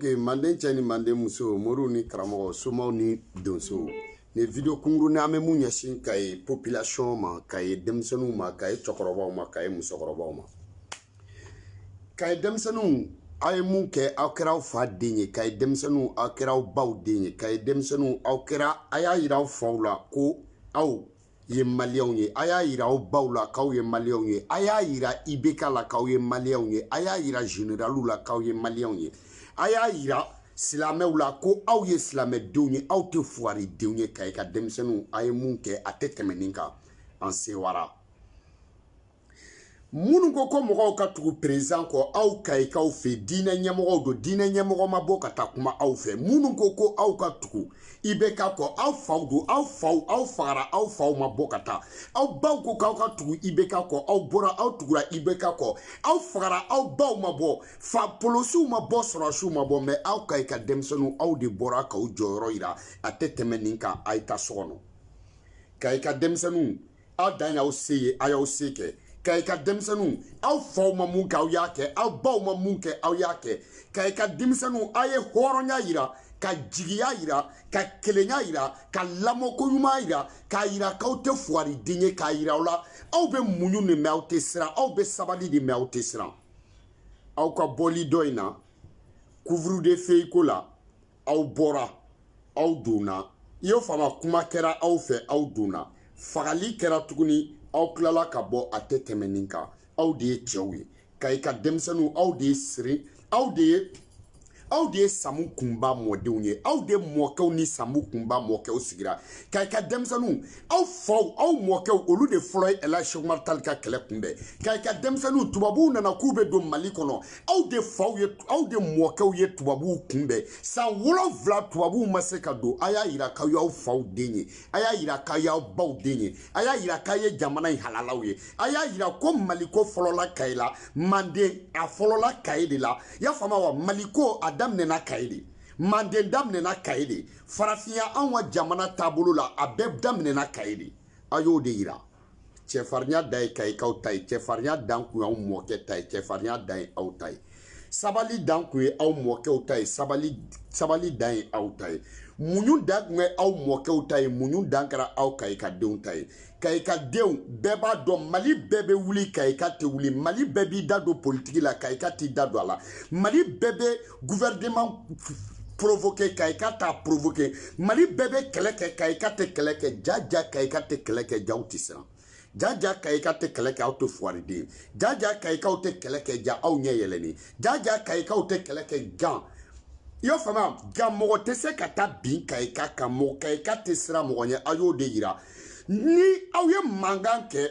Ok, manden chani manden muso moru ni karamo somo ni donso ne video kunguru na me munya shin kay population ma kay demsenu ma kay chokoroba ma kay musokoroba ma kay demsenu ay mun ke akra fa denye kay demsenu akra baw denye kay demsenu akra aya ira fawla ko aw ye malion ye aya ira bawla kaw ye malion ye aya ira ibeka la kaw ye malion ye aya ira generalu la kaw ye malion ye aya ira silamɛw la ko aw ye silamɛdenw ye aw tɛ fuwaridenw ye ka i ka denmisɛnninw a ye mun kɛ a tɛ tɛmɛ nin kan an sewara minnu ko mɔgɔw ka tugu président kɔ aw ka i kaw fɛ diinɛ ɲɛmɔgɔw don diinɛ ɲɛmɔgɔ ma bɔ ka taa kuma aw fɛ minnu ko aw ka tugu i bɛ ka kɔ aw faw don aw fagara aw faw ma bɔ ka taa aw baw ko k'aw ka tugu i bɛ ka kɔ aw bɔra aw tugura i bɛ ka kɔ aw fagara aw baw ma bɔ fa polosiw ma bɔ sɔrɔsiw ma bɔ mɛ aw ka i ka denmisɛnninw aw de bɔra k'aw jɔyɔrɔ yira a tɛ tɛmɛ nin kan a ye taa so kɔnɔ ka i ka denmisɛnninw aw dan y'aw se ye a y'aw se kɛ ka i ka denmisɛnninw aw faw ma mun kɛ aw y'a kɛ aw baw ma mun kɛ aw y'a kɛ ka i ka denmisɛnninw aw ye hɔrɔnya yira ka jigiya yira ka kelenya yira ka lamɔko ɲuman yira k'a yira k'aw tɛ fuwariden ye k'a yira aw la aw bɛ muɲu de mɛ aw tɛ siran aw bɛ sabali de mɛ aw tɛ siran aw ka bɔli dɔ in na couvre-feu ko la aw bɔra aw donna i y'o fama kuma kɛra aw fɛ aw donna fagali kɛra tuguni aw tilala ka bɔ a tɛ tɛmɛ nin kan aw de ye cɛw ye ka i ka denmisɛnninw aw de ye siri aw de ye samu kunba mɔdenw ye aw de mɔkɛw ni samu kunba mɔkɛw sigira ka i ka denmisɛnninw aw faw aw mɔkɛw olu de fɔlɔ ye Elhadji Umaru Tall ka kɛlɛ kunbɛn ka i ka denmisɛnninw tubabuw nana k'u bɛ don Mali kɔnɔ aw de faw ye aw de mɔkɛw ye tubabuw kunbɛn san 7 tubabuw ma se ka don a y'a yira k'aw y'aw faw den ye a y'a yira k'aw y'aw baw den ye a y'a yira k'aw ye jamana in halalaw ye a y'a yira ko Maliko fɔlɔla Kayi la Manden a fɔlɔla Kayi de la i y'a faamu wa Maliko a daminɛna Kayi de Manden daminɛna Kayi de farafinya anw ka jamana taabolo la a bɛɛ daminɛna Kayi de a y'o de yira cɛfarinya da ye Kayikaw ta ye cɛfarinya dan kun y'aw mɔkɛ ta ye cɛfarinya dan ye aw ta ye sabali dan kun ye aw mɔkɛw ta ye sabali dan ye aw ta ye muɲu dan kun ye aw mɔkɛw ta ye muɲu dan kɛra aw Kayikadenw ta ye Kayikadenw bɛɛ b'a dɔn Mali bɛɛ bɛ wuli Kayika tɛ wuli Mali bɛɛ b'i da don politiki la Kayika t'i da don a la Mali bɛɛ bɛ gouvernement provoquer Kayika t'a provoquer Mali bɛɛ bɛ kɛlɛ kɛ Kayika tɛ kɛlɛ kɛ jaja Kayika tɛ kɛlɛ kɛ jaw tɛ siran jaja Kayika tɛ kɛlɛ kɛ aw tɛ fuwariden jaja Kayikaw tɛ kɛlɛ kɛ ja aw ɲɛ yɛlɛni jaja Kayikaw tɛ kɛlɛ kɛ gan i y'o faamuya gan mɔgɔ tɛ se ka taa bin Kayika kan mɔgɔ Kayika tɛ siran mɔgɔ ɲɛ a y'o de yira ni aw ye mankan kɛ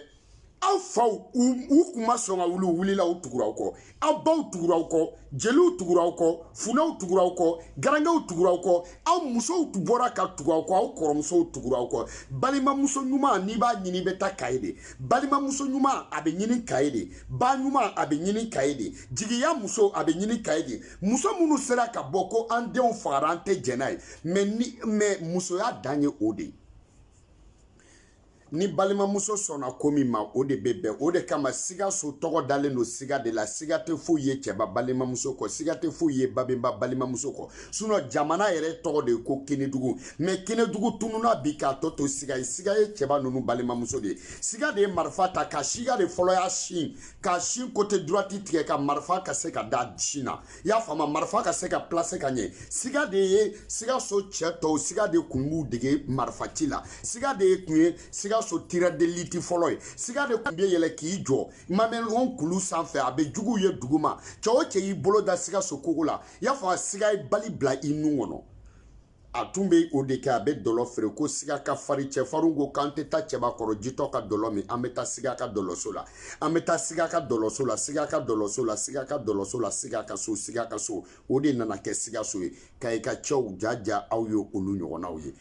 aw faw u kun ma sɔn ka wuli u wulila u tugura aw kɔ aw baw tugura aw kɔ jeliw tugura aw kɔ funɛw tugura aw kɔ garankɛw tugura aw kɔ aw musow bɔra ka tugu aw kɔ aw kɔrɔmusow tugura aw kɔ balimamuso ɲuman n'i b'a ɲini i bɛ taa Kayi de balimamuso ɲuman a bɛ ɲini Kayi de ba ɲuman a bɛ ɲini Kayi de jigiya muso a bɛ ɲini Kayi de muso minnu sera ka bɔ ko an denw fagara an tɛ jɛn n'a ye mais musoya dan ye o de ye ni balimamuso sɔnna ko min ma o de bɛ bɛn o de kama Sikaso tɔgɔ dalen don siga de la siga tɛ foyi ye cɛba balimamuso kɔ siga tɛ foyi ye babɛnba balimamuso kɔ sinon jamana yɛrɛ tɔgɔ de ye ko Kenedugu mais Kenedugu tununa bi k'a tɔ to siga ye siga ye cɛba ninnu balimamuso de ye siga de ye marifa ta ka siga de fɔlɔ y'a sin ka sin côté droite tigɛ ka marifa ka se ka da sin na i y'a faamu marifa ka se ka placer ka ɲɛ siga de ye Sikaso cɛ tɔw siga de kun b'u dege marifaci la siga de ye kun ye Sikaso tira de liti fɔlɔ ye siga de kun bɛ yɛlɛ k'i jɔ mamɛlɔn kulu sanfɛ a bɛ juguw ye duguma cɛ o cɛ y'i bolo da Sikaso kogo la i y'a fɔ siga ye bali bila i nun kɔnɔ a tun bɛ o de kɛ a bɛ dɔlɔ feere ko siga ka farin cɛfarinw ko k'an tɛ taa cɛba kɔrɔ jitɔ ka dɔlɔ min an bɛ taa siga ka dɔlɔso la an bɛ taa siga ka dɔlɔso la siga ka dɔlɔso la siga ka dɔlɔso la siga ka so o de nana kɛ Sikaso ye Kayika cɛw jaja aw ye olu ɲɔgɔnnaw ye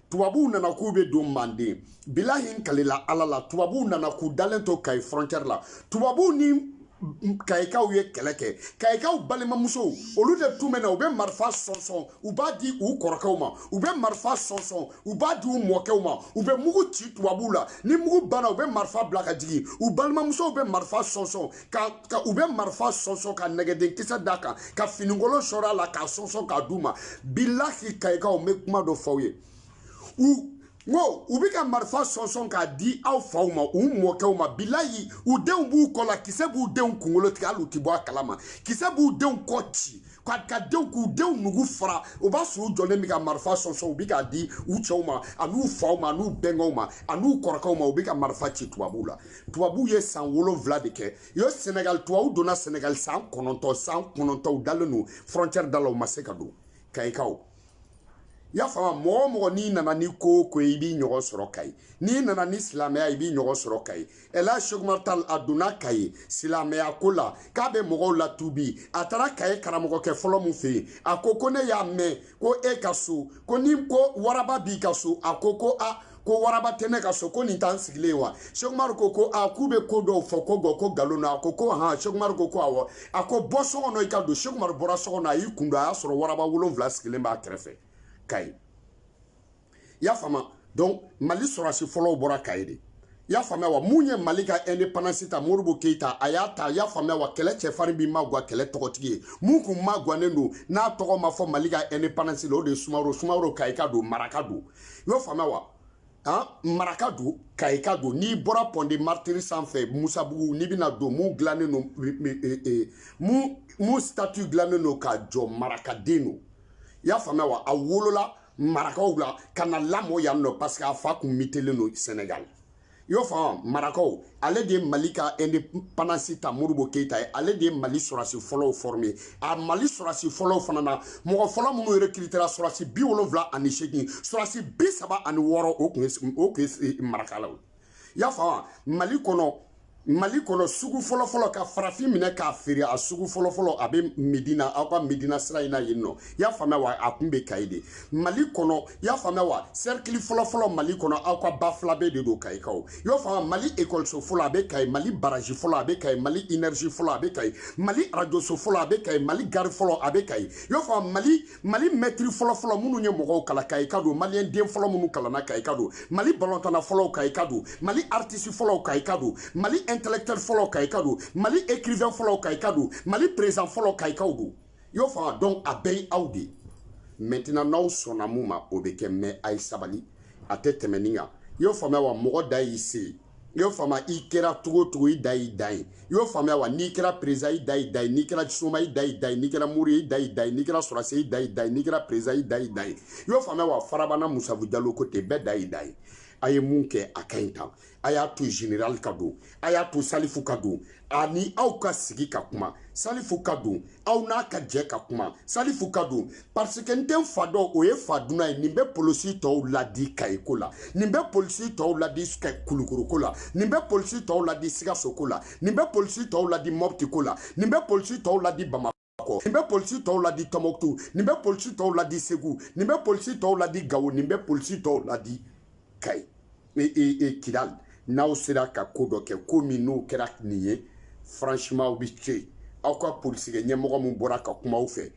tubabuw nana k'u bɛ don Manden bilahi kalela ala la tubabuw nana k'u dalen to Kayi frontière la tubabuw ni kayikaw ye keleke kayikaw balima muso olu de tumena u be marfa sonson u ba di u kɔrɔkɛw ma u be marfa sonson u ba di u mɔkɛw ma u be mugu ci tubabu la ni mugu bana u be marfa bila ka jigi u balima muso be marfa sonson ka u be marfa sonson ka nɛgɛden kisɛ da kan ka finingolo sɔrɔ la ka sonson ka d'u ma bilahi kayikaw me kuma dɔ fɔw ye ngo u bi ka marfa sonson ka di aw faw ma u mɔkɛw ma bilayi u denw b'u kɔ la kisɛ b'u denw kunkolo tigɛ hali u ti bɔ a kalama kisɛ b'u denw kɔ ci ka denw k'u denw nugu fara u b'a sɔrɔ u jɔlen bɛ ka marfa sonson u bi ka di u cɛw ma an'u faw ma an'u bɛnkɛw ma an'u kɔrɔkɛw ma u bi ka marfa ci tubabuw la tubabuw ye san 7 de kɛ yo Senegal tubabuw donna Senegal san 9 u dalen no frontière da la u ma se ka don kayikaw ya fama mɔgɔ n'i nana ni ko i b'i ɲɔgɔn sɔrɔ Kayi n'i nana ni silamɛya i b'i ɲɔgɔn sɔrɔ Kayi Ela Sheikh Umar Tal a donna Kayi silamɛya ko la k'a bɛ mɔgɔw latubi a taara Kayi karamɔgɔkɛ fɔlɔ min fɛ yen a ko ne y'a mɛn ko e ka so ko ni ko waraba b'i ka so a ko ko waraba tɛ ne ka so ko nin t'an sigilen wa Sheikh Umar ko k'u bɛ ko dɔw fɔ ko nkalon na a ko Sheikh Umar ko awɔ a ko bɔ so kɔnɔ i ka don Sheikh Umar bɔra so kɔnɔ a y'i kun don a y'a sɔrɔ waraba 7 sigilen b'a kɛrɛfɛ Kayi ya fama donc Mali sɔrɔsi fɔlɔw bɔra Kayi de ya fama wa mun ye Mali ka indépendance ta Modibo Keita a y'a ta ya fama wa kɛlɛ cɛfarin bi magwa kɛlɛ tɔgɔtigi ye mun kun magwanen don n'a tɔgɔ ma fɔ Mali ka indépendance la o de Sumaworo Kayika don Maraka don y'o fama wa Maraka don Kayika don n'i bɔra Pont de Martyrs sanfɛ Musabugu n'i bɛna don mun dilannen don mun statue dilannen don ka jɔ Marakaden don ya fama wa a wolola Marakaw la kana lamɔ yan nɔ parce que a fa kun mitelen no Sénégal y'o faamu Marakaw ale de Mali ka indépendance ta Modibo Keita ye ale de Mali sɔrɔsi fɔlɔw formé a Mali sɔrɔsi fɔlɔw fana na mɔgɔ fɔlɔ minnu recrutera sɔrɔsi 78 sɔrɔsi 36 o kun ye Marakalaw y'a faamu Mali kɔnɔ sugu fɔlɔ ka farafin minɛ k'a feere a sugu fɔlɔ a bɛ Medina aw ka Medina sira in na yen nɔ y'a faamuya wa a kun bɛ Kayi de Mali kɔnɔ y'a faamuya wa cercle fɔlɔ Mali kɔnɔ aw ka ba fila bɛ de don Kayikaw y'o faamuya Mali écoleso fɔlɔ a bɛ Kayi Mali barrage fɔlɔ a bɛ Kayi Mali énergie fɔlɔ a bɛ Kayi Mali radioso fɔlɔ a bɛ Kayi Mali gare fɔlɔ a bɛ Kayi y'o faamuya Mali maître fɔlɔ minnu ye mɔgɔw kalan Kayika don malien den fɔlɔ minnu kalanna Kayika don Mali balontanna fɔlɔw Kayika don Mali artiste fɔlɔw Kayika don Mali intellectuel fɔlɔ Kayika don Mali écrivain fɔlɔ Kayika don Mali président fɔlɔ Kayikaw don y'o faamuya donc a bɛɛ ye aw de maintenant n'aw sɔnna mun ma o bɛ kɛ mais a ye sabali a tɛ tɛmɛ nin kan y'o faamuya wa mɔgɔ da y'i se y'o faamuya i kɛra cogo i da y'i da ye y'o faamuya wa n'i kɛra président i da y'i da ye n'i kɛra Soma i da y'i da ye n'i kɛra Mori i da y'i da ye n'i kɛra Sɔrɔsi i da y'i da ye n'i kɛra président i da y'i da ye y'o faamuya wa Farabana Musavu Jalo ko ten bɛɛ da y'i da ye a ye mun kɛ a ka ɲi tan a y'a to général ka don a y'a to Salifu ka don ani aw ka sigi ka kuma Salifu ka don aw n'a ka jɛ ka kuma Salifu ka don parce que n tɛ n fa dɔn o ye fa dunna ye nin bɛ polisi tɔw ladi Kayiko la nin bɛ polisi tɔw ladi Kulukoro ko la nin bɛ polisi tɔw ladi Sikaso ko la nin bɛ polisi tɔw ladi Mopti ko la nin bɛ polisi tɔw ladi Bamakɔ nin bɛ polisi tɔw ladi Tɔnbɔkutu nin bɛ polisi tɔw ladi Segu nin bɛ polisi tɔw ladi Gawo nin bɛ polisi tɔw ladi Kayi Kidal n'aw sera ka ko dɔ kɛ ko min n'o kɛra nin ye franchement aw bi ce aw ka polisikɛ ɲɛmɔgɔ min bɔra ka kuma aw fɛ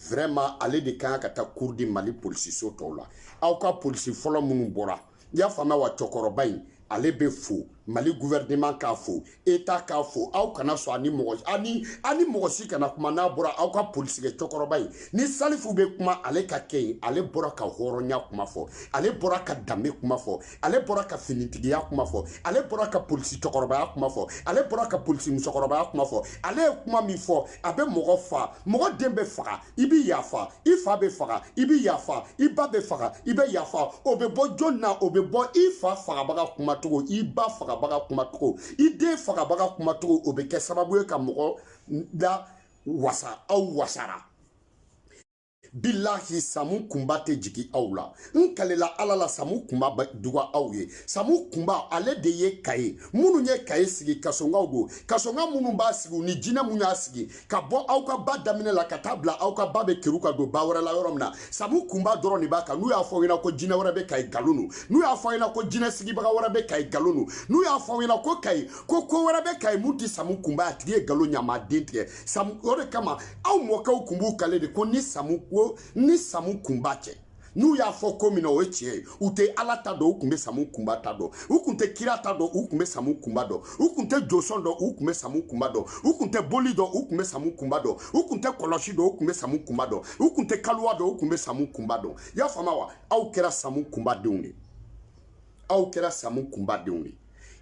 vraiment ale de kan ka taa cour di Mali polisiso tɔw la aw ka polisi fɔlɔ minnu bɔra i y'a faamuya wa cɛkɔrɔba in ale bɛ fo Mali gouvernement k'a fo État k'a fo aw kana sɔn ani mɔgɔ si kana kuma n'a bɔra aw ka polisikɛ cɛkɔrɔba in ni Salifu bɛ kuma ale ka kɛ yen ale bɔra ka hɔrɔnya kuma fɔ ale bɔra ka danbe kuma fɔ ale bɔra ka finitigiya kuma fɔ ale bɔra ka polisi cɛkɔrɔbaya kuma fɔ ale bɔra ka polisi musokɔrɔbaya kuma fɔ ale ye kuma min fɔ a bɛ mɔgɔ fa mɔgɔ den bɛ faga i bɛ yafa i fa bɛ faga i bɛ yafa i ba bɛ faga i bɛ yafa o bɛ bɔ jɔn na o bɛ bɔ i fa fagabaga kumacogo i ba fagabaga kumacogo i den fagabaga kumacogo o bɛ kɛ sababu ye ka mɔgɔ da wasa aw wasara Billahi samu kumba te jigi awla nkalela alala samu kumba duga awye samu kumba ale de ye kaye munu ye kaye sigi kasonga go kasonga munu ba sigi ni jina munya sigi ka bo awka ba damine la katabla awka ba be kiruka do bawra la yoromna samu kumba doro ni baka nu ya fo ina ko jina wara be kay galunu nu ya fo ina ko jina sigi baga wara be kay galunu nu ya fo ina ko kay ko wara be kay muti samu kumba atiye galonya ma dentre samu ore kama aw mo ka kumbu kale de ko ni samu kumbache nu ya fo komino weche ute alata do ukumbe samu kumbata do ukunte kirata do ukumbe samu kumbado ukunte josondo ukume samu kumbado ukunte bolido ukume samu kumbado ukunte koloshido ukume samu kumbado ukunte kaluado ukume samu kumbado ya famawa au kera samu kumbadungi au kera samu kumbadungi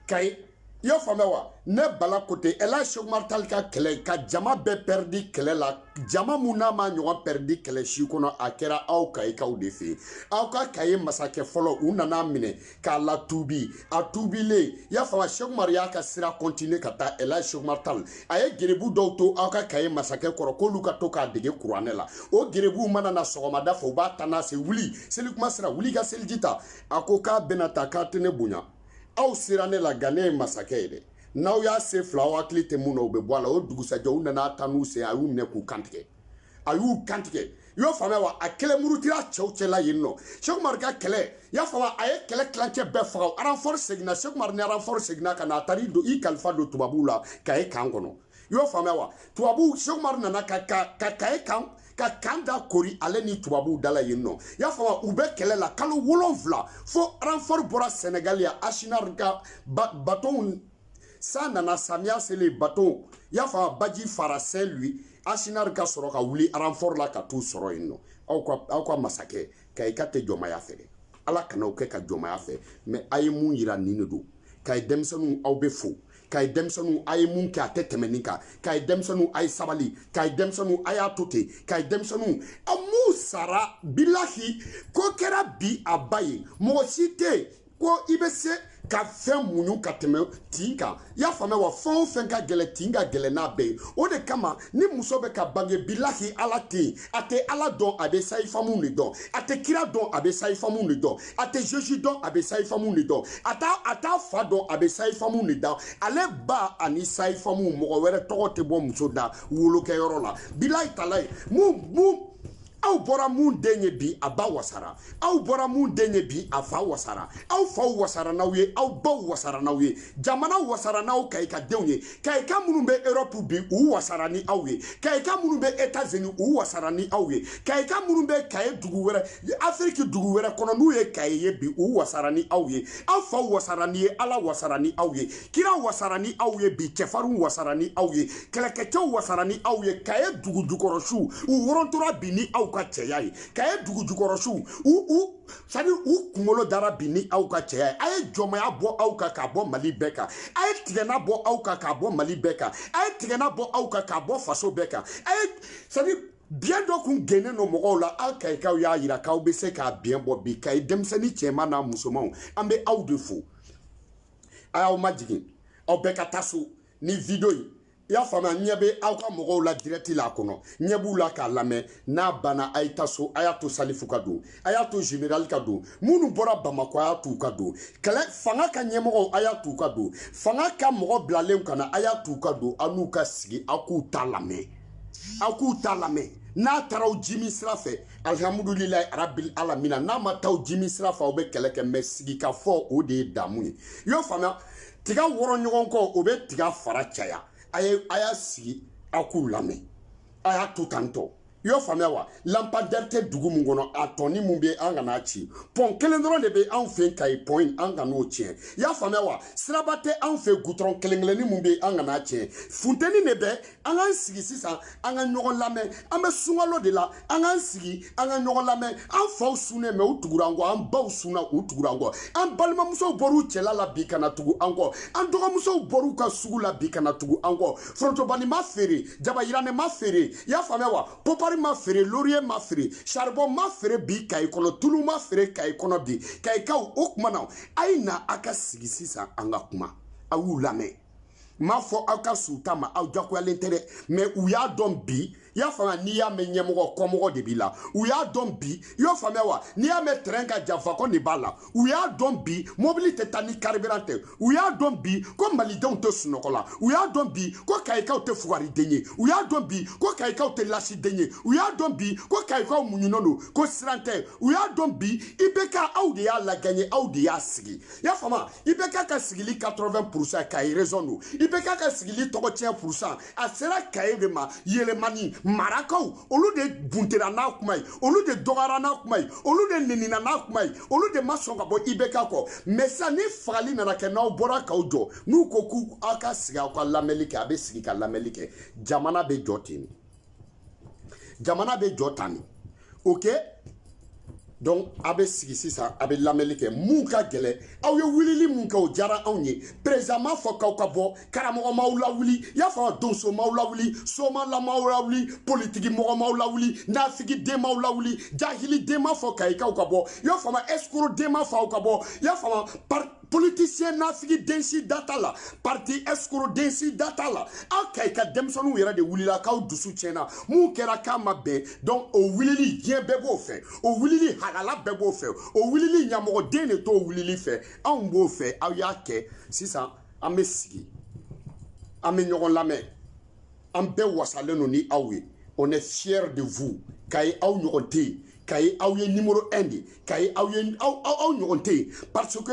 kai yo famawa ne bala kote ela Cheikh Oumar Tall ka kele ka jama be perdi kele la jama muna ma ɲɔgɔn perdi kele si kono akera aw kay kaw de fe aw ka kaye masake folo u nana mine ka la tubi a tubile ya fama Cheikh Oumar ya ka sira continue ka ta ela Cheikh Oumar Tall aye gerebu dɔw to aw ka kaye masake kɔrɔ k'olu ka to ka dege kuranɛ la o gerebu mana na sɔgɔmada fɛ u b'a tana se wuli seli kuma sira wuli ka seliji ta a ko k'a bɛna ta k'a tɛ ne bonya aw sira ne la gane masake ye dɛ n'aw y'a se fila aw hakili tɛ mun na u bɛ bɔ a la o dugusajɛ u nana ta n'u sen a y'u minɛ k'u kantigɛ a y'u kantigɛ y'o faamuya wa a kɛlɛ murutira cɛw cɛla yen nɔ Cheikh Oumar ka kɛlɛ y'a faamuya a ye kɛlɛ kilancɛ bɛɛ faga renfort seginna Cheikh Oumar ni renfort seginna ka na a taara i kalifa don tubabuw la ka ye kan kɔnɔ y'o faamuya wa tubabuw Cheikh Oumar nana ka ye kan ka kan da kori ale ni tubabuw dala yen nɔ y'a faamuya u bɛ kɛlɛ la kalo 7 fo renfort bɔra Sénégal ya Achinar ka bateau sa nana samia sele bateau y'a faamuya baji fara Saint-Louis Achinar ka sɔrɔ ka wuli renfort la ka t'u sɔrɔ yen nɔ aw ka masakɛ ka i ka tɛ jɔnmaya fɛ dɛ ala kana o kɛ ka jɔnmaya fɛ mais a ye mun yira nin de don ka ye denmisɛnninw aw bɛ fo ka ye denmisɛnninw a ye mun kɛ a tɛ tɛmɛ nin kan ka ye denmisɛnninw a ye sabali ka ye denmisɛnninw a y'a to ten ka ye denmisɛnninw a m'u sara bilahi ko kɛra bi a ba ye mɔgɔ si tɛ ko i bɛ se ka fɛn muɲu ka tɛmɛ tin kan y'a faamuya wa fɛn o fɛn ka gɛlɛ tin ka gɛlɛ n'a bɛɛ ye o de kama ni muso bɛ ka bange bilahi ala tɛ yen a tɛ ala dɔn a bɛ sayifamu de dɔn a tɛ kira dɔn a bɛ sayifamu de dɔn a tɛ Jésus dɔn a bɛ sayifamu de dɔn a t'a fa dɔn a bɛ sayifamu de dɔn ale ba ani sayifamu mɔgɔ wɛrɛ tɔgɔ tɛ bɔ muso da wolokɛyɔrɔ la bilahi talayi mun aw bɔra mun den ye bi a ba wasara aw bɔra mun den ye bi a fa wasara aw faw wasara n'aw ye aw baw wasara n'aw ye jamana wasara n'aw ka i ka denw ye ka i ka minnu bɛ Europe bi u wasara ni aw ye ka i ka minnu bɛ États-Unis u wasara ni aw ye ka i ka minnu bɛ Kaye dugu wɛrɛ Afrique dugu wɛrɛ kɔnɔ n'u ye Kaye ye bi u wasara ni aw ye aw faw wasara ni ye ala wasara ni aw ye kira wasara ni aw ye bi cɛfarinw wasara ni aw ye kɛlɛkɛcɛw wasara ni aw ye Kaye dugu jukɔrɔsiw u wɔrɔntora bi ni aw ka cɛya ye Kaye dugu jukɔrɔsiw c'est-à-dire u kunkolo dara bi ni aw ka cɛya ye a ye jɔnmaya bɔ aw kan k'a bɔ Mali bɛɛ kan a ye tigɛna bɔ aw kan k'a bɔ Mali bɛɛ kan a ye tigɛna bɔ aw kan k'a bɔ faso bɛɛ kan a ye c'est-à-dire biɲɛ dɔ kun genen don mɔgɔw la aw kayikaw y'a yira k'aw bɛ se k'a biɲɛ bɔ bi Kaye denmisɛnnin cɛman n'a musomanw an bɛ aw de fo a y'aw majigin aw bɛɛ ka taa so ni video yi i y'a faamuya ɲɛ bɛ aw ka mɔgɔw la direct la kɔnɔ ɲɛ b'u la k'a lamɛn n'a banna a ye taa so a y'a to Salifu ka don a y'a to général ka don minnu bɔra Bamako a y'a t'u ka don kɛlɛ fanga ka ɲɛmɔgɔw a y'a t'u ka don fanga ka mɔgɔ bilalenw ka na a y'a t'u ka don aw n'u ka sigi aw k'u ta lamɛn aw k'u ta lamɛn n'a taara aw jimi sira fɛ alhamdulilayi arabil alamina n'a ma taa aw jimi sira fɛ aw bɛ kɛlɛ kɛ mais sigi ka fɔ o de ye damu ye i y'o faamuya tiga wɔrɔ ɲɔgɔn kɔ o bɛ tiga fara caya a y'a sigi a k'u lamɛn a y'a to tantɔ i y'o faamuya wa lampadaire tɛ dugu min kɔnɔ a tɔni min bɛ an kana ci pɔn kelen dɔrɔn de bɛ anw fɛ Kaye pɔn an kan'o tiɲɛ i y'a faamuya wa siraba tɛ anw fɛ goudron kelen-kelennin min bɛ an kana tiɲɛ funteni de bɛ an k'an sigi sisan an ka ɲɔgɔn lamɛn an bɛ sunkalo de la an k'an sigi an ka ɲɔgɔn lamɛn an faw sunnen mɛ u tugura an kɔ an baw sunna u tugura an kɔ an balimamusow bɔr'u cɛla la bi kana tugu an kɔ an dɔgɔmusow bɔr'u ka sugu la bi kana tugu an kɔ forotobani ma feere jabayirane ma feere i y'a faamuya wa popari ma feere laurier ma feere charbon ma feere bi Kaye kɔnɔ tulu ma feere Kaye kɔnɔ bi Kayikaw o kuma na a ye na aw ka sigi sisan an ka kuma aw y'u lamɛn m'a fɔ aw ka suta ma aw jagoyalen tɛ dɛ mais u y'a dɔn bi y'a fama n'i y'a mɛn ɲɛmɔgɔ kɔmɔgɔ de b'i la u y'a dɔn bi i y'o faamuya wa n'i y'a mɛn terrain ka janfa ko de b'a la u y'a dɔn bi mobili tɛ taa ni carburant tɛ u y'a dɔn bi ko malidenw tɛ sunɔgɔ la u y'a dɔn bi ko kayikaw tɛ fugariden ye u y'a dɔn bi ko kayikaw tɛ lasiden ye u y'a dɔn bi ko kayikaw muɲunen don ko siran tɛ u y'a dɔn bi IBK aw de y'a lagagné aw de y'a sigi y'a faamu IBK ka sigili 80% Kaye raison don IBK ka sigili tɔgɔ tiɲɛ % a sera Kaye de ma yɛlɛmani marakaw olu de buntera n'a kuma ye olu de dɔgɔyara n'a kuma ye olu de nenina n'a kuma ye olu de ma sɔn ka bɔ IBK kɔ mais sisan ni fagali nana kɛ n'aw bɔra k'aw jɔ n'u ko k'u aw ka sigi aw ka lamɛnli kɛ a bɛ sigi ka lamɛnli kɛ jamana bɛ jɔ ten jamana bɛ jɔ tan ok donc a bɛ sigi sisan a bɛ lamɛnli kɛ mun ka gɛlɛn aw ye wulili mun kɛ o diyara anw ye président m'a fɔ k'aw ka bɔ karamɔgɔ m'aw lawuli i y'a fɔ donso m'aw lawuli somalama m'aw lawuli politiki mɔgɔ m'aw lawuli nafigiden m'aw lawuli jahiliden m'a fɔ kayikaw ka bɔ i y'a faamu escroden m'a fɔ aw ka bɔ i y'a faamu politicien nafigi densi data la parti escroc densi data la aw kayika denmisɛnninw yɛrɛ de wulila k'aw dusu tiɲɛna mun kɛra k'a ma bɛn donc o wulili diɲɛ bɛɛ b'o fɛ o wulili halala bɛɛ b'o fɛ o wulili ɲamɔgɔden de t'o wulili fɛ anw b'o fɛ aw y'a kɛ sisan an bɛ sigi an bɛ ɲɔgɔn lamɛn an bɛɛ wasalen don ni aw ye on est fiers de vous Kaye aw ɲɔgɔn tɛ yen Kaye aw ye numéro 1 de Kaye aw ɲɔgɔn tɛ yen parce que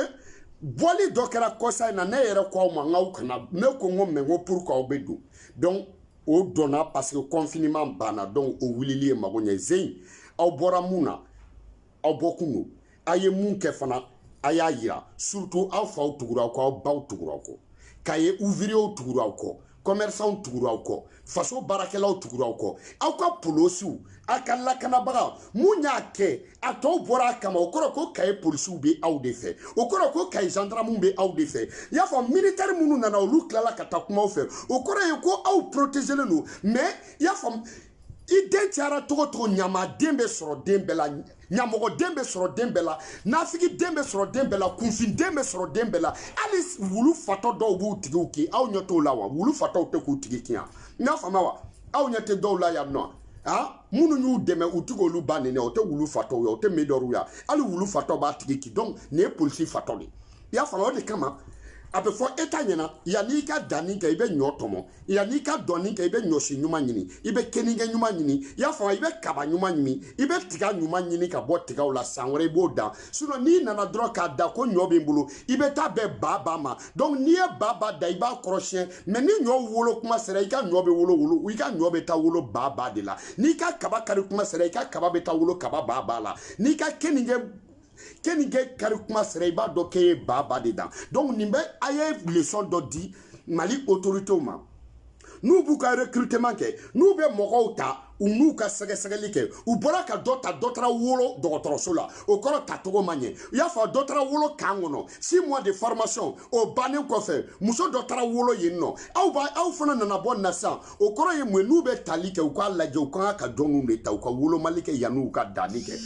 bɔli dɔ kɛra kɔsa in na ne yɛrɛ ko aw ma n k'aw kana ne ko n ko mais n ko pour qu'aw bɛ don donc o donna parce que confinement banna donc o wulili ye mago ɲɛ Zeyi aw bɔra mun na aw bɔkun don a ye mun kɛ fana a y'a yira surtout aw faw tugura aw kɔ aw baw tugura aw kɔ Kaye ouvriers tugura aw kɔ commerçants tugura aw kɔ faso baarakɛlaw tugura aw kɔ aw ka polosiw a ka lakanabaga mun y'a kɛ a tɔw bɔra a kama o kɔrɔ ko Kaye polisiw bɛ aw de fɛ o kɔrɔ ko Kaye gendarmew bɛ aw de fɛ i y'a fɔ militaire minnu nana olu tilala ka taa kuma aw fɛ o kɔrɔ ye ko aw protégelen don mais i y'a fɔ i den cayara togo togo ɲamaden bɛ sɔrɔ den bɛɛ la ɲamɔgɔden bɛ sɔrɔ den bɛɛ la nafigiden bɛ sɔrɔ den bɛɛ la kunfiden bɛ sɔrɔ den bɛɛ la hali wulu fatɔ dɔw b'u tigiw kin aw ɲɛ t'o la wa wulu fatɔw tɛ k'u tigi kin n y'a faamuya wa aw ɲɛ tɛ dɔw la yan nɔ minnu y'u dɛmɛ u tɛ k'olu ba nɛnɛ o tɛ wulu fatɔw ye o tɛ médor ye hali wulu fatɔ b'a tigi kin donc nin ye polisi fatɔ de i y'a faamuya o de kama a bɛ fɔ État ɲɛna yanni i ka danni kɛ i bɛ ɲɔ tɔmɔ yanni i ka dɔnni kɛ i bɛ ɲɔsi ɲuman ɲini i bɛ keninge ɲuman ɲini i y'a faamu i bɛ kaba ɲuman ɲini i bɛ tiga ɲuman ɲini ka bɔ tigaw la san wɛrɛ i b'o dan sinon n'i nana dɔrɔn k'a da ko ɲɔ bɛ n bolo i bɛ taa bɛn ba ma donc n'i ye ba da i b'a kɔrɔsiyɛn mais ni ɲɔ wolo kuma sera i ka ɲɔ bɛ wolo i ka ɲɔ bɛ taa wolo ba de la n'i ka kaba kari kuma sera i ka kaba bɛ taa wolo kaba ba la n'i ka keninge kari kuma sera i b'a dɔn k'e ye ba de dan donc nin bɛ a ye leçon dɔ di Mali autorités ma n'u b'u ka recrutement kɛ n'u bɛ mɔgɔw ta u n'u ka sɛgɛsɛgɛli kɛ u bɔra ka dɔ ta dɔ taara wolo dɔgɔtɔrɔso la o kɔrɔ tacogo man ɲɛ i y'a fɔ dɔ taara wolo kan kɔnɔ 6 mois de formation o bannen kɔfɛ muso dɔ taara wolo yen nɔ aw fana nana bɔ na sisan o kɔrɔ ye mun ye n'u bɛ tali kɛ u k'a lajɛ u kan ka dɔnniw de ta u ka wolomali kɛ yanni u ka danni kɛ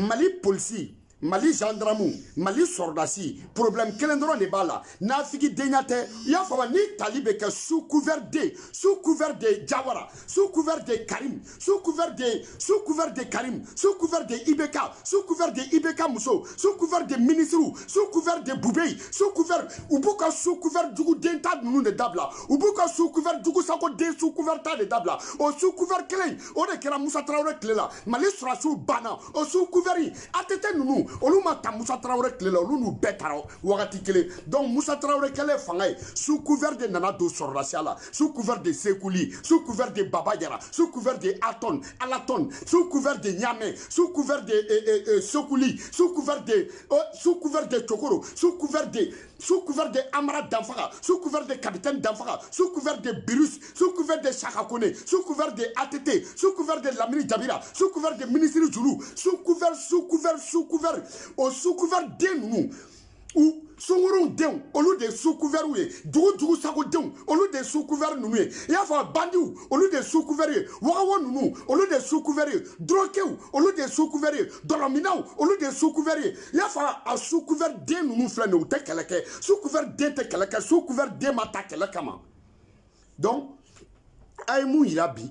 Mali polisi Mali gendarme Mali soldats problème kelen dɔrɔn de b'a la nafigidenya tɛ i y'a faamu ni tali bɛ kɛ sous couvert de Jawara sous couvert de Karim sous couvert de Karim sous couvert de IBK sous couvert de IBK muso sous couvert de ministres sous couvert de Boubei sous couvert u b'u ka sous couvert juguden ta ninnu de dabila u b'u ka sous couvert jugu sago den sous couvert ta de dabila o sous couvert kelen o de kɛra Musa Traoré tile la Mali sɔrɔsiw banna o sous couvert ATT ninnu olu ma ta Musa Traoré tile la olu n'u bɛɛ taara wagati kelen donc Musa Traoré kɛlen fanga ye sous couvert de nana don sɔrɔdasiya la sous couvert de Sekuli sous couvert de Baba Jara sous couvert de Alaton sous couvert de Niamey sous couvert de Sokuli sous couvert de Tokoro sous couvert de Amara Danfaga sous couvert de capitaine Danfaga sous couvert de Birus sous couvert de Chakakone sous couvert de ATT sous couvert de Lamini Jabira sous couvert de ministre Zulu sous couvert o sous couvert den ninnu ou Songoron den olu de sous couvert ye dugu sago den olu de sous couvert ninnu ye i y'a fɔ bandiw olu de sous couvert ye wagawo ninnu olu de sous couvert ye droguew olu de sous couvert ye dɔlɔminaw olu de sous couvert ye i y'a fɔ a sous couvert den ninnu filɛ nin ye u tɛ kɛlɛ kɛ sous couvert den tɛ kɛlɛ kɛ sous couvert den ma ta kɛlɛ kama donc a ye mun yira bi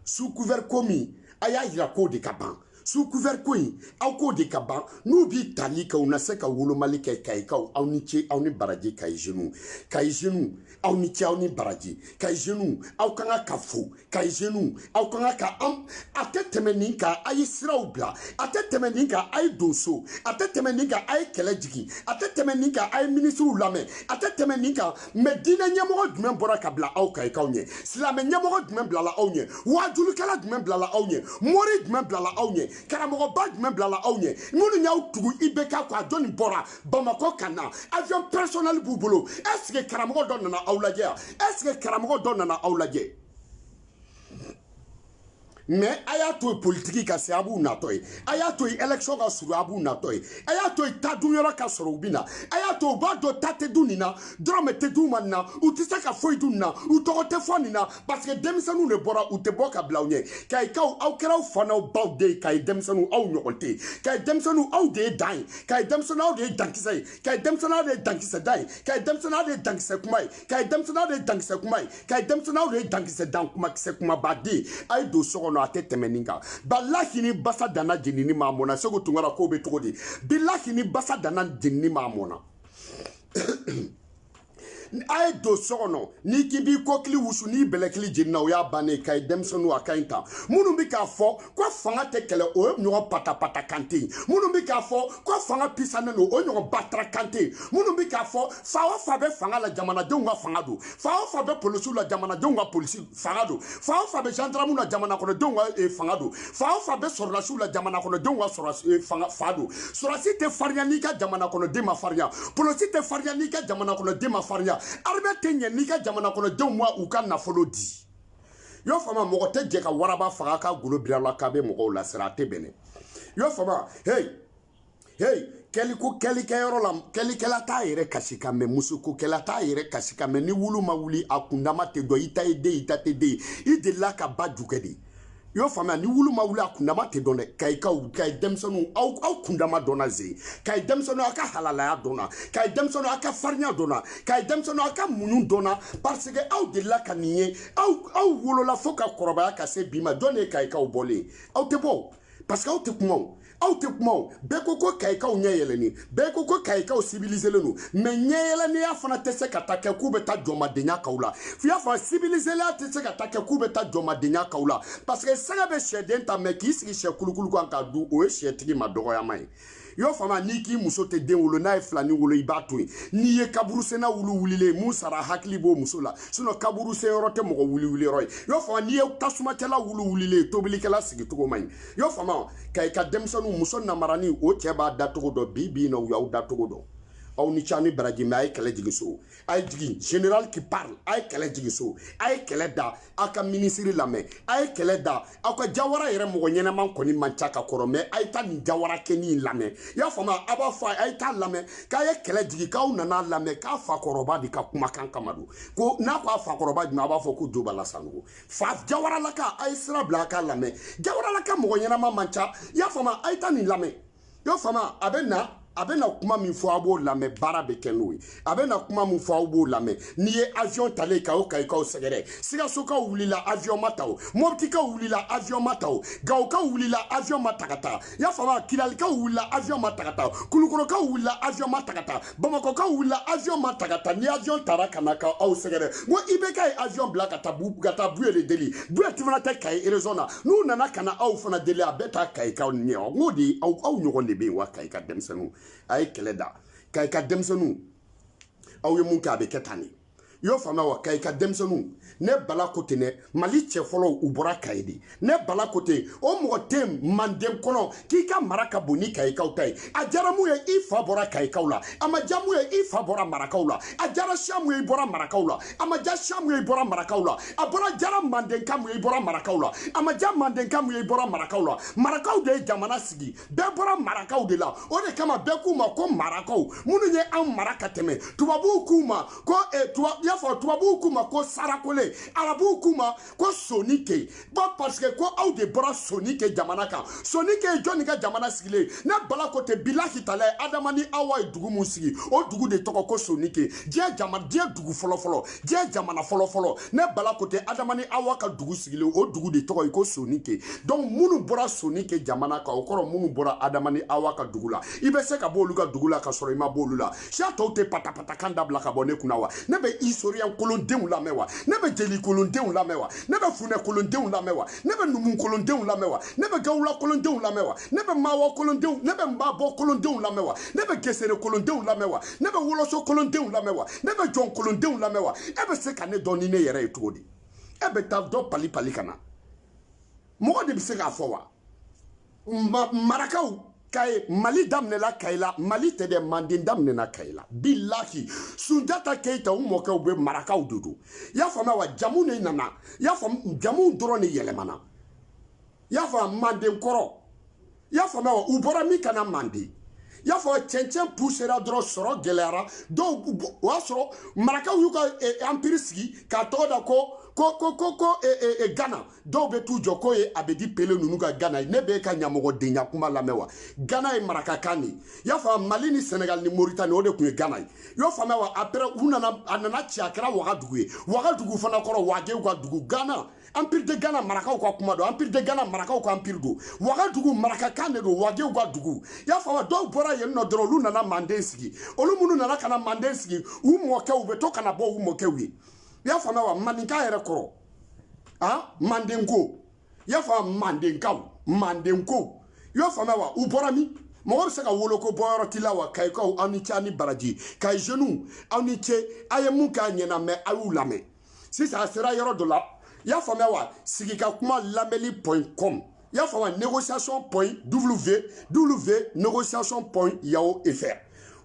sous couvert komi aya yira ko de kaban sous couvert koyi aw ko de kaban n'u bi tali ka una se ka wolomali kɛ kayikaw aw ni ce aw ni baraji kayijenu aw ni ce aw ni baraji kayijenu aw kan ka fo kayijenu aw kan ka a tɛ tɛmɛ nin kan a ye siraw bila a tɛ tɛmɛ nin kan a ye don so a tɛ tɛmɛ nin kan a ye kɛlɛ jigin a tɛ tɛmɛ nin kan a ye ministres lamɛn a tɛ tɛmɛ nin kan mais diinɛ ɲɛmɔgɔ jumɛn bɔra ka bila aw kayikaw ɲɛ silamɛ ɲɛmɔgɔ jumɛn bilala aw ɲɛ wajulikɛla jumɛn bilala aw ɲɛ mori jumɛn bilala aw ɲɛ karamɔgɔba jumɛn bilala aw ɲɛ minnu y'aw tugu IBK kɔ a jɔnni bɔra Bamakɔ ka na avion personnel b'u bolo est ce que karamɔgɔ dɔ nana aw lajɛ yan est ce que karamɔgɔ dɔ nana aw lajɛ mais a y'a to politique ka se a b'u natɔ ye a y'a to élection ka surun a b'u natɔ ye a y'a to ta dun yɔrɔ ka sɔrɔ u bɛ na a y'a to u b'a dɔn ta tɛ dun nin na dɔrɔmɛ tɛ d'u ma nin na u tɛ se ka foyi dun nin na u tɔgɔ tɛ fɔ nin na parce que denmisɛnninw de bɔra u tɛ bɔ ka bila aw ɲɛ kayikaw aw kɛra aw fa n'aw baw de ye kayi denmisɛnninw aw ɲɔgɔn tɛ kayi denmisɛnninw aw de ye dan ye kayi denmisɛnninw aw de ye dankisɛ ye kayi denmisɛnninw aw de ye dankisɛ dan ye kayi denmisɛnninw aw de ye dankisɛ kuma ye kayi denmisɛnninw aw de ye dankisɛ kuma ye kayi denmisɛnninw aw de ye dankisɛ dan kuma kisɛ kumabaden a ye don so kɔnɔ a tɛ tɛmɛ nin kan billahi ni basa dana jenini ma mɔna Segu Tunkara ko bɛ cogo di billahi ni basa dana jenini ma mɔna a ye don so kɔnɔ n'i k'i b'i kɔkili wusu n'i bɛlɛkili jenina o y'a bannen kayi denmisɛnninw a ka ɲi tan minnu bɛ k'a fɔ ko fanga tɛ kɛlɛ o ye ɲɔgɔn patapata kan tɛ yen minnu bɛ k'a fɔ ko fanga pisanen don o ɲɔgɔn batara kan tɛ yen minnu bɛ k'a fɔ fa o fa bɛ fanga la jamanadenw ka fanga don fa o fa bɛ polisiw la jamanadenw ka polisi fanga don fa o fa bɛ gendarmew la jamana kɔnɔdenw ka fanga don fa o fa bɛ sɔrɔdasiw la jamana kɔnɔdenw ka fanga don sɔrɔdasi tɛ farinya n'i ka jamana kɔnɔden ma farinya polisi tɛ farinya n'i ka jamana kɔnɔden ma farinya armée tɛ ɲɛ n'i ka jamana kɔnɔdenw ma u ka nafolo di y'o fama mɔgɔ tɛ jɛ ka waraba faga ka golo bira la k'a bɛ mɔgɔw la sira a tɛ bɛnɛ y'o fama hey kɛliko kɛlikɛyɔrɔ la kɛlikɛla t'a yɛrɛ kasi kan mɛ musokokɛla t'a yɛrɛ kasi kan mɛ ni wulu ma wuli a kundama tɛ dɔn i ta ye den i ta tɛ den i delila ka ba jukɛ de y'o faamuya ni wulu ma wuli a kundama tɛ dɔn dɛ kayikaw kayi denmisɛnninw aw kundama dɔnna ze kayi denmisɛnninw aw ka halalaya dɔnna kayi denmisɛnninw aw ka farinya dɔnna kayi denmisɛnninw aw ka muɲu dɔnna parce que aw delila ka nin ye aw wolola fo ka kɔrɔbaya ka se bi ma jɔn de ye kayikaw bɔlen aw tɛ bɔ parce que aw tɛ kuma o aw tɛ kuma o bɛɛ ko ko kayikaw ɲɛ yɛlɛnni bɛɛ ko ko kayikaw civiliselen don mais ɲɛ yɛlɛnnenya fana tɛ se ka taa kɛ k'u bɛ taa jɔnmadenya k'aw la f'i y'a fɔ civilisenya tɛ se ka taa kɛ k'u bɛ taa jɔnmadenya k'aw la parce que sɛgɛ bɛ sɛden ta mais k'i sigi sɛ kulukulu kan k'a dun o ye sɛtigi ma dɔgɔyama ye y'o fama n'i k'i muso tɛ den wolo n'a ye filani wolo i b'a to yen n'i ye kaburusena wulu wulilen mun sara hakili b'o muso la sinon kaburusenyɔrɔ tɛ mɔgɔ wuli yɔrɔ ye y'o fama n'i ye tasumacɛla wulu wulilen tobilikɛla sigi cogo man ɲi y'o fama ka i ka denmisɛnninw muso namarani o cɛ b'a dacogo dɔn bi na u y'aw dacogo dɔn aw ni ca ni baraji mais a ye kɛlɛ jigin so a ye jigin général qui parle a ye kɛlɛ jigin so a ye kɛlɛ da aw ka ministre lamɛn a ye kɛlɛ da aw ka jawara yɛrɛ mɔgɔ ɲɛnɛman kɔni man ca ka kɔrɔ mais a ye taa nin jawara kɛni lamɛn i y'a faamuya a b'a fɔ a ye taa lamɛn k'a ye kɛlɛ jigin k'aw nana lamɛn k'a fakɔrɔba de ka kumakan kama don ko n'a ko a fakɔrɔba jumɛn a b'a fɔ ko Jobala Sanogo fa jawaralaka a ye sira bila a k'a lamɛn jawaralaka mɔgɔ ɲɛnɛman man ca i y'a faamuya a ye taa nin lamɛn i y'a faamuya a bɛ na kuma min fɔ a b'o lamɛn baara bɛ kɛ n'o ye a bɛ na kuma min fɔ aw b'o lamɛn n'i ye avion talen ka o kayikaw sɛgɛrɛ Sikasokaw wulila avion ma ta o Moptikaw wulila avion ma ta o Gawokaw wulila avion ma ta ka taa i y'a faamuya Kidalikaw wulila avion ma ta ka taa Kulukorokaw wulila avion ma ta ka taa Bamakɔkaw wulila avion ma ta ka taa ni avion taara ka na ka aw sɛgɛrɛ n ko IBK ye avion bila ka taa Buye de deli Buye fana tɛ Kayi région na n'u nana ka na aw fana deli a bɛ taa kayikaw ɲɛ n k'o de aw ɲɔgɔn de bɛ yen wa kayika denmisɛnninw a ye kɛlɛ da kayika denmisɛnninw aw ye mun kɛ a bɛ kɛ tan de i y'o faamuya wa kayika denmisɛnninw ne Bala ko ten dɛ Mali cɛ fɔlɔw u bɔra Kayi de ne Bala ko ten o mɔgɔ tɛ Manden kɔnɔ k'i ka mara ka bon ni kayikaw ta ye a diyara mun ye i fa bɔra kayikaw la a ma diya mun ye i fa bɔra marakaw la a diyara siya mun ye i bɔra marakaw la a ma diya siya mun ye i bɔra marakaw la a diyara Mandenka mun ye i bɔra marakaw la a ma diya Mandenka mun ye i bɔra marakaw la marakaw de ye jamana sigi bɛɛ bɔra marakaw de la o de kama bɛɛ k'u ma ko marakaw minnu ye an mara ka tɛmɛ tubabuw k'u ma ko y'a fɔ tubabuw k'u ma ko sarakole arabuw k'u ma ko sonike bon parce que ko aw de bɔra sonike jamana kan sonike ye jɔnni ka jamana sigilen ne bala ko tɛ bilahi tala ye adama ni awa ye dugu mun sigi o dugu de tɔgɔ ko sonike diɲɛ dugu fɔlɔ diɲɛ jamana fɔlɔ ne bala ko tɛ adama ni awa ka dugu sigilen o dugu de tɔgɔ ye ko sonike donc minnu bɔra sonike jamana kan o kɔrɔ minnu bɔra adama ni awa ka dugu la i bɛ se ka bɔ olu ka dugu la ka sɔrɔ i ma bɔ olu la siya tɔw tɛ patapatakan dabila ka bɔ ne kunna wa ne bɛ historien kolondenw lamɛn wa ne bɛ jeli kolondenw lamɛn wa ne bɛ funɛ kolondenw lamɛn wa ne bɛ numu kolondenw lamɛn wa ne bɛ gawula kolondenw lamɛn wa ne bɛ mawa kolondenw ne bɛ mabɔ kolondenw lamɛn wa ne bɛ gesere kolondenw lamɛn wa ne bɛ woloso kolondenw lamɛn wa ne bɛ jɔn kolondenw lamɛn wa e bɛ se ka ne dɔn ni ne yɛrɛ ye cogo di e bɛ taa dɔ pali ka na mɔgɔ de bɛ se k'a fɔ wa marakaw Kaye Mali daminɛla Kaye la Mali tɛ dɛ Manden daminɛna Kaye la bilahi Sunjata Keita u mɔkɛw bɛ marakaw de don y'a faamuya wa jamu ne nana y'a faamu jamu dɔrɔn de yɛlɛmana y'a faamu Manden kɔrɔ y'a faamuya wa u bɔra min kana Manden y'a fɔ cɛncɛn poussera dɔrɔn sɔrɔ gɛlɛyara dɔw o y'a sɔrɔ marakaw y'u ka empire sigi k'a tɔgɔ da ko Ghana dɔw bɛ t'u jɔ k'o ye Abedi Pele ninnu ka Ghana ye ne bɛ ka ɲamɔgɔdenya kuma lamɛn wa Ghana ye marakakan de ye y'a fɔ Mali ni Senegal ni Mauritanie o de tun ye Ghana ye y'o faamuya wa après a nana ci a kɛra Wagadugu ye Wagadugu fana kɔrɔ Wagew ka dugu Ghana empire de Ghana marakaw ka kuma don empire de Ghana marakaw ka empire don Wagadugu marakakan de don Wagew ka dugu y'a faamuya dɔw bɔra yen nɔ dɔrɔn olu nana Manden sigi olu minnu nana ka na Manden sigi u mɔkɛw bɛ to ka na bɔ u mɔkɛw ye y'a faamuya wa maninka yɛrɛ kɔrɔ Mandenko y'a faamuya Mandenko y'a faamuya wa u bɔra min mɔgɔ bɛ se ka wolo ko bɔyɔrɔ t'i la wa Kayikaw aw ni ce ani baraji Kayi jeunes aw ni ce a ye mun k'a ɲɛna mɛ a y'u lamɛn sisan a sera yɔrɔ dɔ la y'a faamuya wa sigikakuma lamɛnli.com y'a faamuya négociation.www.négociation.yahoo.fr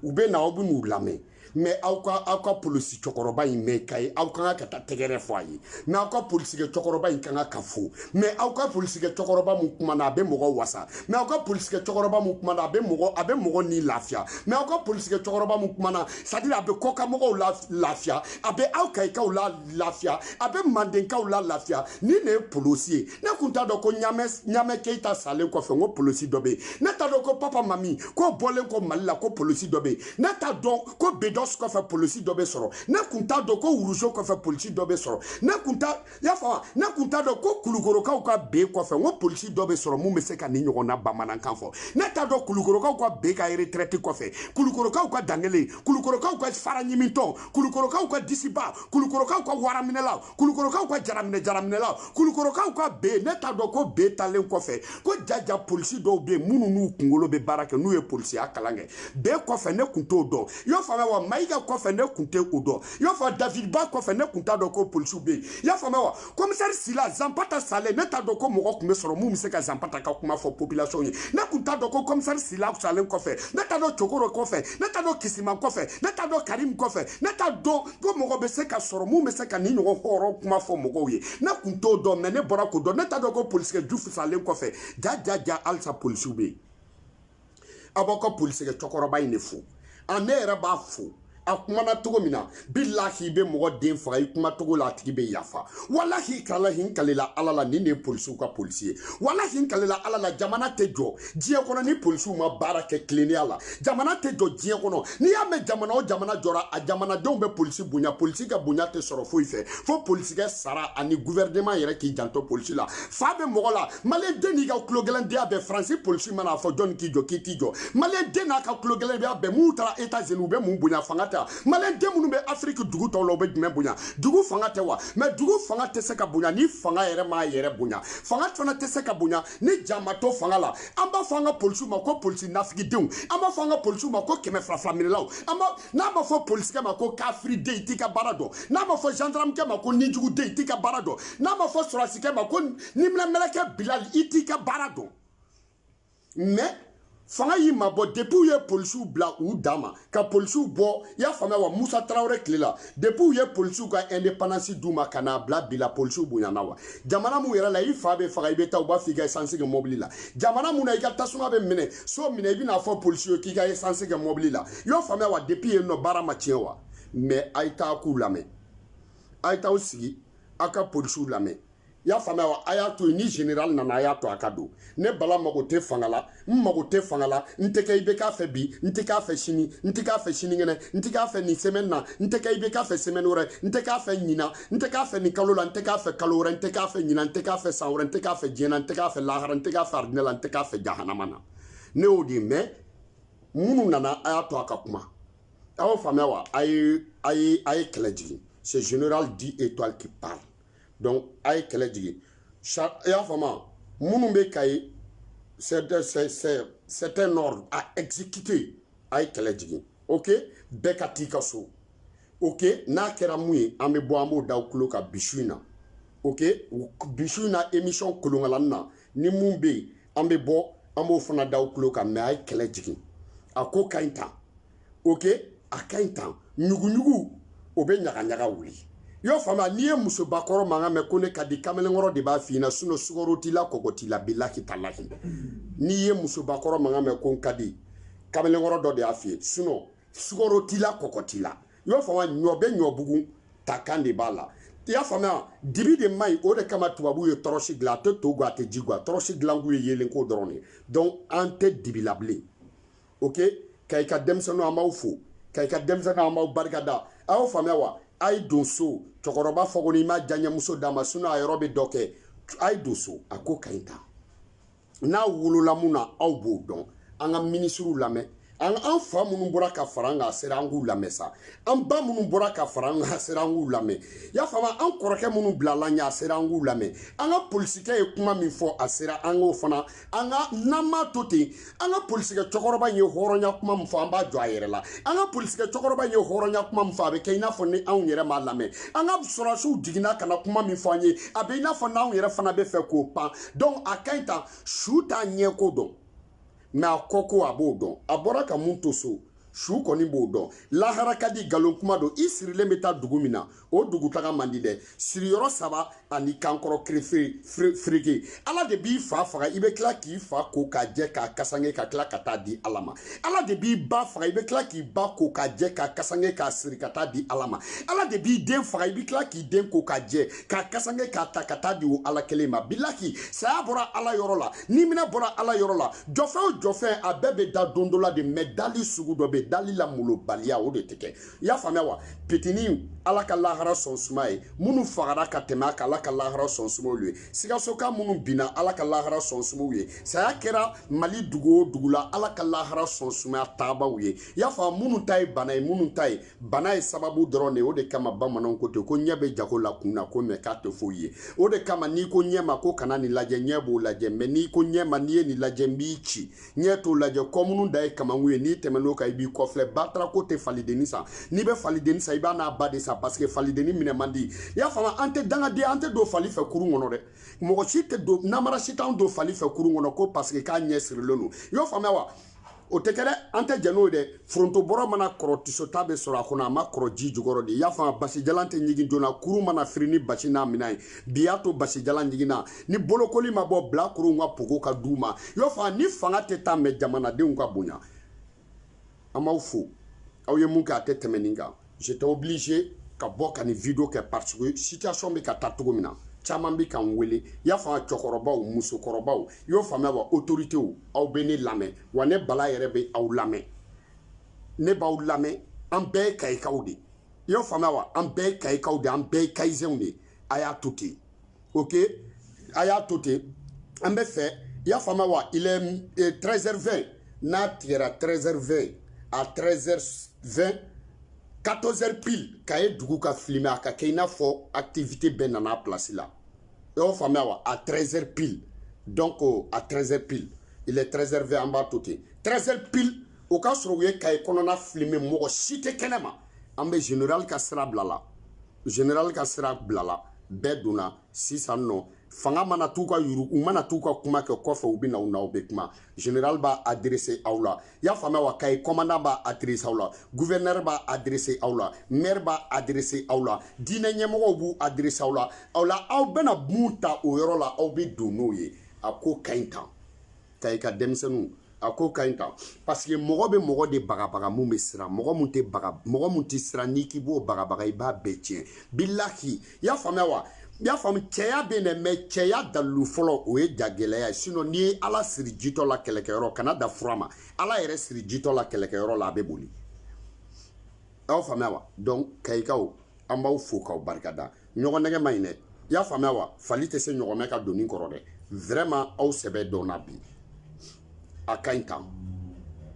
u bɛ na aw bɛ n'u lamɛn mais aw ka polisi cɛkɔrɔba in mɛ Kaye aw kan ka taa tɛgɛrɛ fɔ a ye mais aw ka polisikɛ cɛkɔrɔba in kan ka fo mais aw ka polisikɛ cɛkɔrɔba mun kumana a bɛ mɔgɔ wasa mais aw ka polisikɛ cɛkɔrɔba mun kumana a bɛ mɔgɔ ni lafiya mais aw ka polisikɛ cɛkɔrɔba mun kumana c'est à dire a bɛ kɔkamɔgɔw lafiya a bɛ aw Kayikaw la lafiya a bɛ Mandenkaw la lafiya ni ne ye polisi ye ne kun t'a dɔn ko Ɲamɛ Keita salen kɔfɛ n ko polisi dɔ bɛ yen ne t'a dɔn ko Papa Mami ko bɔlen ko Mali la ko polisi dɔ bɛ yen ne t'a dɔn ko Bedos kɔfɛ polisi dɔ bɛ sɔrɔ ne kun t'a dɔn ko Wuruzo kɔfɛ polisi dɔ bɛ sɔrɔ ne kun t'a dɔn ko Kulukorokaw ka B kɔfɛ n ko polisi dɔ bɛ sɔrɔ mun bɛ se ka nin ɲɔgɔnna bamanankan fɔ ne t'a dɔn Kulukorokaw ka B ka retraite kɔfɛ Kulukorokaw ka dangele Kulukorokaw ka fara ɲimitɔn Kulukorokaw ka disiba Kulukorokaw ka waraminɛlaw Kulukorokaw ka jaraminɛlaw Kulukorokaw ka B ne t'a dɔn ko B talen kɔfɛ ko jaja polisi dɔw bɛ yen minnu n'u kunkolo bɛ baara kɛ n'u ye polisiya kalan kɛ B kɔfɛ ne kun t'o dɔn y'o faamuya wa Mayiga kɔfɛ ne kun tɛ o dɔn y'o fɔ David Ba kɔfɛ ne kun t'a dɔn ko polisiw bɛ yen y'a faamuya wa commissaire Sila Zanpata salen ne t'a dɔn ko mɔgɔ kun bɛ sɔrɔ mun bɛ se ka Zanpata ka kuma fɔ population ye ne kun t'a dɔn ko commissaire Sila salen kɔfɛ ne t'a dɔn Cokoro kɔfɛ ne t'a dɔn Kisiman kɔfɛ ne t'a dɔn Karim kɔfɛ ne t'a dɔn ko mɔgɔ bɛ se ka sɔrɔ mun bɛ se ka nin ɲɔgɔn hɔrɔn kuma fɔ mɔgɔw ye ne kun t'o dɔn mais ne bɔra k'o dɔn ne t'a dɔn ko polisikɛ Jufu salen kɔfɛ ja halisa polisiw bɛ yen a b'aw ka polisikɛ cɛkɔrɔba in de fo ne yɛrɛ b'a fo a kumana togo min na bilahi be mɔgɔ den faga I kuma togo la a tigi be yafa wallahi kalahi kalela ala la ni ne polisiw ka polisi ye wallahi kalela ala la jamana tɛ jɔ diɲɛ kɔnɔ ni polisiw ma baara kɛ kileniya la jamana tɛ jɔ diɲɛ kɔnɔ n'i y'a mɛn jamana o jamana jɔra a jamanadenw bɛ polisi bonya polisi ka bonya tɛ sɔrɔ foyi fɛ fo polisikɛ sara ani gouvernement yɛrɛ k'i janto polisi la fa bɛ mɔgɔ la maliyɛnden n'i ka kulogɛlɛndenya bɛɛ faransi polisi mana fɔ jɔnni k'i jɔ k'i t'i jɔ maliyɛnden n'a ka kulogɛlɛndenya bɛɛ mun taara États-Unis u bɛ mun bonya fanga tɛ maliyɛnden minnu bɛ Afrique dugu tɔw la u bɛ jumɛn bonya dugu fanga tɛ wa mais dugu fanga tɛ se ka bonya ni fanga yɛrɛ m'a yɛrɛ bonya fanga fana tɛ se ka bonya ni jama to fanga la an b'a fɔ an ka polisiw ma ko polisi nafigidenw an b'a fɔ an ka polisiw ma ko kɛmɛ fila minɛlaw n'a ma fɔ polisikɛ ma ko kafiriden I t'i ka baara dɔn n'a ma fɔ gendarmekɛ ma ko nijuguden I t'i ka baara dɔn n'a ma fɔ sɔrasikɛ ma ko niminɛmɛlɛkɛ Bilal I t'i ka baara dɔn mais fanga y'i mabɔ depuis u ye polisiw bila u dan ma ka polisiw bɔ I y'a faamuya wa Musa Tarawele tile la depuis u ye polisiw ka indépendance d'u ma ka n'a bila bi la polisiw bonyana wa jamana mun yɛrɛ la I fa bɛ faga I bɛ taa u b'a fɔ I ka essence kɛ mobili la jamana mun na I ka tasuma bɛ minɛ so minɛ I bɛna fɔ polisiw ye k'i ka essence kɛ mobili la I y'o faamuya wa depuis yen nɔ baara ma tiɲɛ wa mais a ye taa k'u lamɛn aita osigi aka polisu lame ya fama wa ayato ni general nana ayato akado ne bala magote fangala magote fangala nteke ibe ka fe bi nteka fe shini ngene nteka fe ni semaine na nteka ibe ka fe semaine ore nteka fe nyina nteka fe ni kalola nteka fe kalora nteka fe nyina nteka fe sawra nteka fe jena nteka fe lahara nteka fe ardinela nteka fe jahanamana ne odi me munu nana ayato akakuma awo fama wa ay keleji c'est général 10 étoiles qui parle. Donc, aïe keleji. Ya fama, mounoumbe kaye, c'est un ordre à exécuter. Aïe keleji. Ok? Bekati kaso. Ok? Na kera mouye, ame boamo da ukulo ka bishuina. Ok? Bishuina émission kulungalana. Ni moumbe, ame bo, amo fana da ukulo ka me aïe keleji. Ako kainta. Ok? A kainta. Nyugu. Obe nyaga wuli yo fama niye muso bakoro manga me kone kadi kamelengoro de ba fina suno sugoroti la kokoti la bilaki talahi niye muso bakoro manga me kon kadi kamelengoro do de afie suno sugoroti la kokoti la yo fama nyobe nyobugu takande bala ya fama dibi de mai o de kama tubabu yo toroshi gla to togo ate jigwa toroshi glangu yelen ko drone donc ante dibilable ok kayka demsano amawfu kayka demsano amaw bargada aw famia wa ay donso chokoroba fogoni ma janya muso dama suna aerobe doke ay doso ako kainta na wulula muna aw bo don anga ministru lame an fa munu bora ka faranga serangu lame sa an ba munu bora ka faranga serangu lame ya fama an koroke munu blala nya serangu lame anga politique e kuma min fo asera anga fana anga nama tote anga politique chokoroba ye horonya kuma mfo amba jo ayerela anga politique chokoroba ye horonya kuma mfo abe keina fo ni an yere ma lame anga sorasu digina kana kuma min fo anye abe ina fo na an yere fana be fe ko pa donc akaita shuta nye ko don na koko abodo abora ka muntoso shu koni bodo la harakadi galon kuma do isirile meta dugumina o dugu taga mandide siriyoro saba ani kankoro krefe frike ala de bi fa faga ibe kla ki fa ko ka je ka kasange ka kla kata di alama ala de bi ba faga ibe kla ki ba ko ka je ka kasange ka sirikata di alama ala de bi den faga ibe kla ki den ko ka je ka kasange ka takata di o ala kelema bilaki sa bora ala yorola ni mina bora ala yorola jofe a bebe da dondola de medali sugu do be dali la mulo balia o de teke ya famia wa petini ala ka lahara son sumaye munu fagara ka tema ka ala ka lahara son sumo lui siga soka munu bina ala ka lahara son sumo ye saya kera mali dugo dugula ala ka lahara son sumaya taba ye ya fa munu tay bana sababu drone o de kama bamanon kote ko nyebe jako la kuna ko me ka te foye o de kama ni ko nyema ko kanani laje nyebo laje me ni ko nyema ni ni laje mbichi nyeto laje komunu dai kama ngwe ni temeno ka ibi kofle batra ko te falidenisa ni be falidenisa iba na bade sa parce que falideni mine mandi ya fama ante danga de ante do fali fe kuru ngono de mo chite do namara chita do fali fe kuru ngono ko parce que ka nyesir lonu yo fama wa o tekere ante jano de fronto boro mana kroti so tabe sora khona ma kroji jugoro de ya fama basi jalante nyigi dona kuru mana frini bachi na minai biato basi jalan nyigi na ni bolokoli mabo bla kuru ngwa pogo ka duma yo fa ni fanga teta me jamana de ngwa bunya amaufu au ye munka tete meninga j'étais obligé ka boka ni vidéo ke parce que situation be ka tatugo mina chama bi kan wele ya fa chokoroba o muso koroba o yo fa ma wa autorité o au beni lame wane bala yere be au lame ne ba o lame an be kay kawde yo fa ma wa an be kay kawde an be kay zewne aya tuti OK aya tuti an be fait ya fa ma wa il est 13h20 na tira 13h20 à 13h20 14h pile kaye dugu ka filmer aka keina fo activité ben na place là et on famille à 13h pile donc à 13h pile il est 13h20 en bas tout 13h pile au cas où ye kaye konona filmer mo cité kenema ambe général ka sera blala beduna 600 non fanga mana tuka yuru mana tuka kuma ke kofa ubina una obekma général ba adressé aula ya fama wa kay commandant ba adressé aula gouverneur ba adressé aula maire ba adressé aula dina nyemo bu adressé aula aw bena muta o yoro la aw be donoye ako kainta kay ka demsenu a ko ka ɲi tan parce que mɔgɔ bɛ mɔgɔ de bagabaga mun bɛ siran mɔgɔ mun tɛ siran n'i k'i b'o bagabaga i b'a bɛɛ tiɲɛ bilahi i y'a faamuya wa i y'a faamu cɛya bɛ yen dɛ mɛ cɛya dalilu fɔlɔ o ye jagɛlɛya ye sinon n'i ye ala siri jitɔ la kɛlɛkɛyɔrɔ kana da fura ma ala yɛrɛ siri jitɔ la kɛlɛkɛyɔrɔ la a bɛ boli a y'o faamuya wa donc kayikaw an b'aw fo k'aw barikada ɲɔgɔn nɛgɛ ma ɲi dɛ i y'a faamuya wa fali tɛ se ɲɔgɔnmɛ ka donni kɔrɔ dɛ vraiment aw sɛbɛ dɔnna bi a ka ɲi tan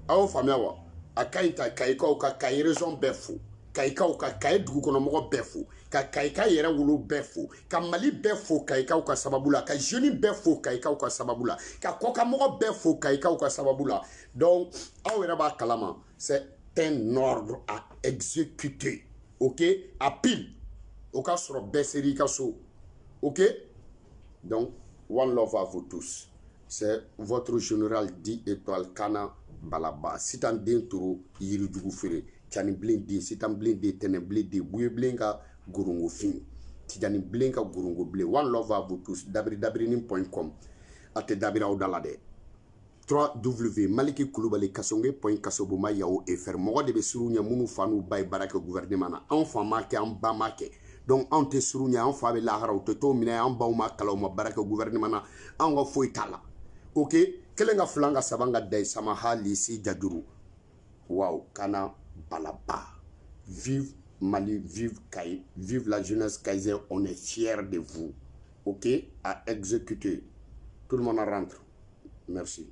a y'o faamuya wa a ka ɲi tan kayikaw ka kayi région bɛɛ fo kayikaw ka kayi dugukɔnɔmɔgɔ bɛɛ fo ka kayika yɛrɛ wolo bɛɛ fo ka mali bɛɛ fo kayikaw ka sababu la ka jeune bɛɛ fo kayikaw ka sababu la ka kɔkamɔgɔ bɛɛ fo kayikaw ka sababu la donc aw yɛrɛ b'a kalama c'est un ordre à exécuter ok à pile au ka sɔrɔ bɛɛ seri ka so ok donc one love à vous tous c'est votre général 10 étoiles Kana Balaba sitan den toro yirijugu feere cani bilen den sitan bilen den tɛnɛ bilen den buye bilen ka gorongo fin tijani bilen ka gorongo bilen one love à vous tous dabiridabirini.com a tɛ dabira aw da la dɛ 3W Maliki Kulubali Kasonge.Kasoboma Yao FR mɔgɔ de bɛ suru ɲɛ minnu fa n'u ba ye baara kɛ gouvernement na anw fa m'a kɛ an ba m'a kɛ donc anw tɛ suru ɲɛ an fa bɛ lahara u tɛ t'o minɛ an baw ma kalan u ma baara kɛ gouvernement na anw ka foyi t'a la ok kelen ka filan ka saban ka dayi sama hali si jajuru wow Kana Balaba vive Mali vive Kayi vive la jeunesse kayisée on est fiers de vous ok à exécuter tout le monde rentre merci.